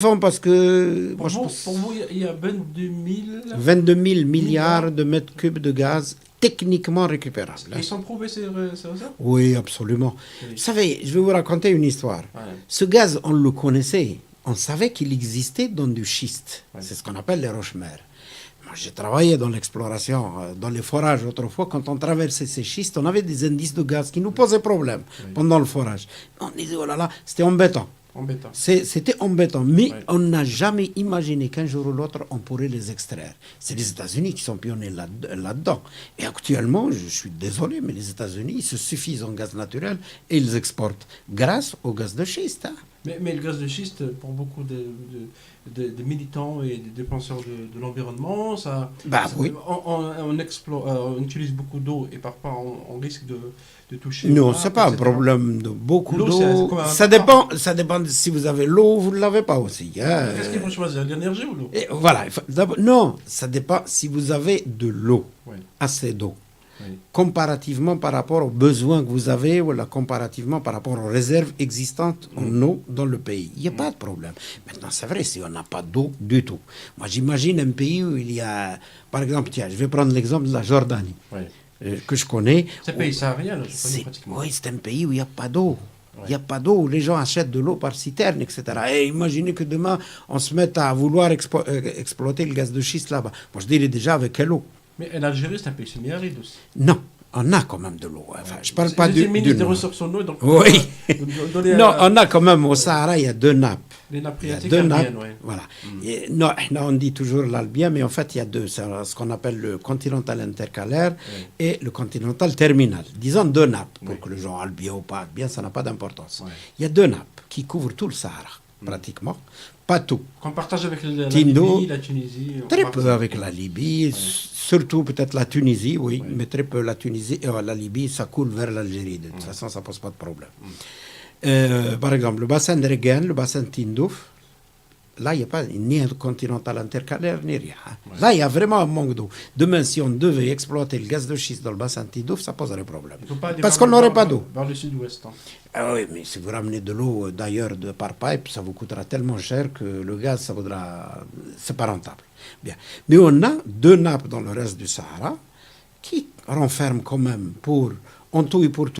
Parce que Pour vous, il y a 22 000 milliards de mètres cubes de gaz techniquement récupérables. Ils sont prouvés ces réserves? Oui, absolument. Oui. Vous savez, je vais vous raconter une histoire. Ouais. Ce gaz, on le connaissait. On savait qu'il existait dans du schiste. Ouais. C'est ce qu'on appelle les roches-mères. Moi, j'ai travaillé dans l'exploration, dans les forages autrefois. Quand on traversait ces schistes, on avait des indices de gaz qui nous posaient problème pendant le forage. On disait, oh là là, c'était embêtant. C'était embêtant, mais on n'a jamais imaginé qu'un jour ou l'autre, on pourrait les extraire. C'est les États-Unis qui sont pionniers là-dedans. Et actuellement, je suis désolé, mais les États-Unis, ils se suffisent en gaz naturel et ils exportent grâce au gaz de schiste. Hein. Mais le gaz de schiste, pour beaucoup de militants et des défenseurs de l'environnement, oui. on utilise beaucoup d'eau et parfois on risque de toucher. Non, c'est pas un problème de beaucoup d'eau. Ça dépend de si vous avez l'eau ou vous ne l'avez pas aussi. Hein. Qu'est-ce qu'il faut choisir, l'énergie ou l'eau? Voilà. Non, ça dépend si vous avez de l'eau, assez d'eau. Oui. Comparativement par rapport aux besoins que vous avez ou comparativement par rapport aux réserves existantes en eau dans le pays. Il n'y a pas de problème. Maintenant, c'est vrai, si on n'a pas d'eau du tout. Moi, j'imagine un pays où il y a... Par exemple, tiens, je vais prendre l'exemple de la Jordanie, que je connais. C'est un pays saharien, je connais pratiquement. Oui, c'est un pays où il n'y a pas d'eau. Il n'y a pas d'eau, les gens achètent de l'eau par citerne, etc. Et imaginez que demain, on se mette à vouloir exploiter le gaz de schiste là-bas. Moi, je dirais déjà avec quelle eau. Mais l'Algérie, c'est un pays semi-aride aussi. Non, on a quand même de l'eau. Enfin, je ne parle pas du ministre des ressources en eau. Donc oui. Non, on a quand même au Sahara, il y a deux nappes. Les nappes phréatiques albiennes, voilà. Et, non, on dit toujours l'albien, mais en fait, il y a deux. C'est ce qu'on appelle le continental intercalaire et le continental terminal. Disons deux nappes, pour que les gens albien ou pas albien, ça n'a pas d'importance. Il y a deux nappes qui couvrent tout le Sahara, pratiquement. Pas tout. Qu'on partage avec la Libye, la Tunisie. Très peu avec la Libye, surtout peut-être la Tunisie, oui, mais très peu la Tunisie. La Libye, ça coule vers l'Algérie. De toute façon, ça ne pose pas de problème. Par exemple, le bassin de Regan, le bassin de Tindouf, là, il n'y a pas ni un continental intercalaire, ni rien. Là, il y a vraiment un manque d'eau. Demain, si on devait exploiter le gaz de schiste dans le bassin de Tindouf, ça poserait problème. Parce qu'on n'aurait pas d'eau. Vers le sud-ouest. Ah oui, mais si vous ramenez de l'eau d'ailleurs par pipe, ça vous coûtera tellement cher que le gaz, ça vaudra... C'est pas rentable. Bien. Mais on a deux nappes dans le reste du Sahara qui renferment quand même en tout et pour tout